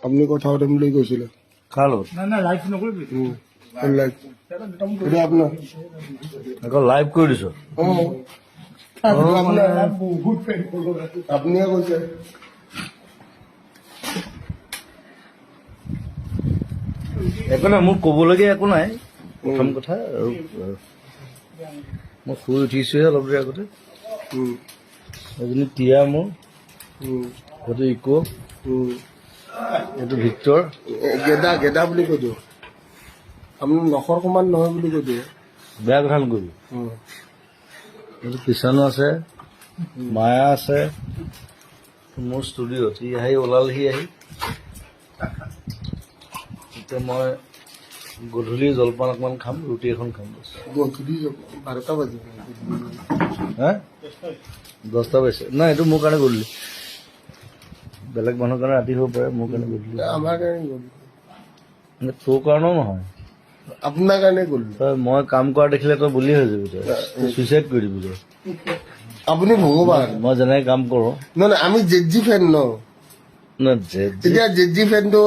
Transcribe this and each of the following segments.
আপুনি কথা পাতিম বুলি কৈছিলে কাৰ লগত লাইভ এইটো আপোনাৰ আকৌ লাইভ কৰি দিছ আপুনিয়ে কৈছে একো নাই মোক ক'বলগীয়া একো নাই প্ৰথম কথা আৰু মই শুই উঠিছোহে অলপ দেৰি আগতে এজনী টিয়া মোৰ সেইটো ইকো এইটো ভিক্টৰ গেদা গেদা বুলি কৈ দিওঁ আপুনি নখৰ সমান নহয় বুলি কৈ দিওঁ বেয়া কথা নকৰিবি এইটো কিষাণো আছে মায়া আছে মোৰ ষ্টুডিঅ'ত সি আহি ওলালহি আহি এতিয়া মই গধূলি জলপান অকণমান খাম ৰুটি এখন খাম গধূলি 12টা বাজিব হা 10টা বাজিছে নাই এইটো মোৰ কাৰণে গধূলি বেলেগ মানুহৰ কাৰণে ৰাতি হ'ব পাৰে মোৰ কাৰণে গধূলি আমাৰ কাৰণে গ'ল তোৰ কাৰণেও নহয় আপোনাৰ কাৰণে গ'ল তই মই কাম কৰা দেখিলে তই বুলি হৈ যাবি তই চুইচাইড কৰি দিবি তই আপুনি ভগৱান মই যেনেকৈ কাম কৰোঁ নহয় আমি জেজি ফেন ন এতিয়া জেজি ফেনটো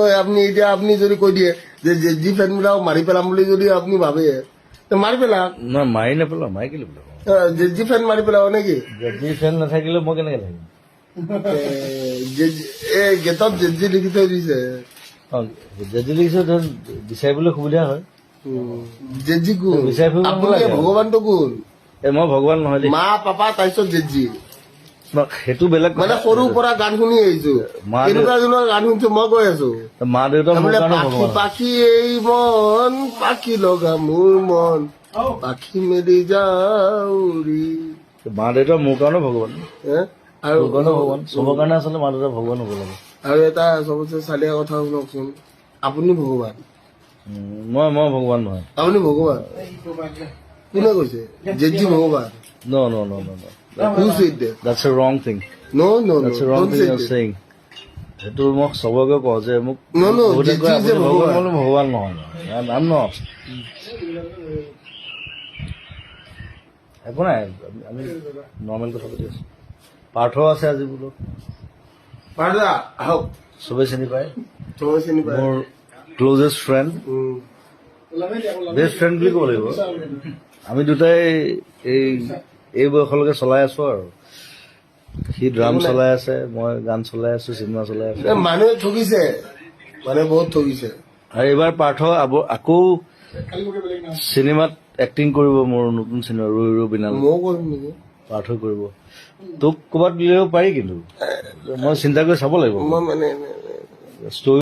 আপুনি যদি কৈ দিয়ে যে জেজি ফেন বিলাক মাৰি পেলাম বুলি যদি আপুনি ভাবে মাৰি পেলাওক নহয় মাৰি নেপেলাওঁ মাৰি কেলৈ পেলাওঁ জেজি ফেন মাৰি পেলাব নেকি জেজি ফেন নাথাকিলে মই কেনেকৈ থাকিম গেটত জেজি লিখি থৈ দিছে জেজি লিখিছে বিচাৰিবলৈ সুবিধা হয় জেজি কোন বিচাৰি ফুৰিব আপুনি নালাগে ভগৱানটো কোন এই মই ভগৱান নহয় দেই মা পাপা তাৰপিছত জেজি সেইটো বেলেগ মানে সৰুৰ পৰা গান শুনি আহিছো এনেকুৱা জনৰ গান শুনিছো মই কৈ আছো মা দেউতা মোৰ কাৰণে পাখি ভগৱান পাখি এই মন পাখি লগা মোৰ মন পাখি মেলি যাউৰি মা দেউতা মোৰ কাৰণে ভগৱান আৰু মোৰ কাৰণে ভগৱান চবৰ কাৰণে আচলতে মা দেউতা ভগৱান হ'ব লাগে আৰু এটা চবতছে চালিয়া কথা শুনকচোন আপুনি ভগৱান মই ভগৱান নহয় আপুনি ভগৱান কোনে কৈছে জেজি ভগৱান No. Who said that? That's a wrong thing. No. That's a wrong Don't thing say you're that. saying. সেইটো মোক চবকে কওঁ যে মোক No, বহুতে Jiji কয় is a আপুনি ভগৱান ভগৱান। মই ভগৱান নহয় I'm not. একো নাই আমি নৰ্মেল কথা পাতি আছো পাৰ্থ আছে আজি বোলো পাৰদা আহক চবেই চিনি পায় চবে চিনি পায় মোৰ ক্লজেষ্ট ফ্ৰেণ্ড বেষ্ট ফ্ৰেণ্ড বুলি ক'ব লাগিব আমি দুটাই এই বয়সলৈকে চলাই আছো আৰু সি ড্ৰাম চলাই আছে মই গান চলাই আছো চিনেমা চলাই আছো মানুহে ঠগিছে মানুহে বহুত ঠগিছে আৰু এইবাৰ পাৰ্থ আকৌ চিনেমাত এক্টিং কৰিব মোৰ নতুন চিনেমা ৰৈ ৰৈ বিনাল ময়ো কৰিম নেকি পাৰ্থ কৰিব তোক ক'ৰবাত দিলেও পাৰি কিন্তু মই চিন্তা কৰি চাব লাগিব মই মানে ষ্টৰি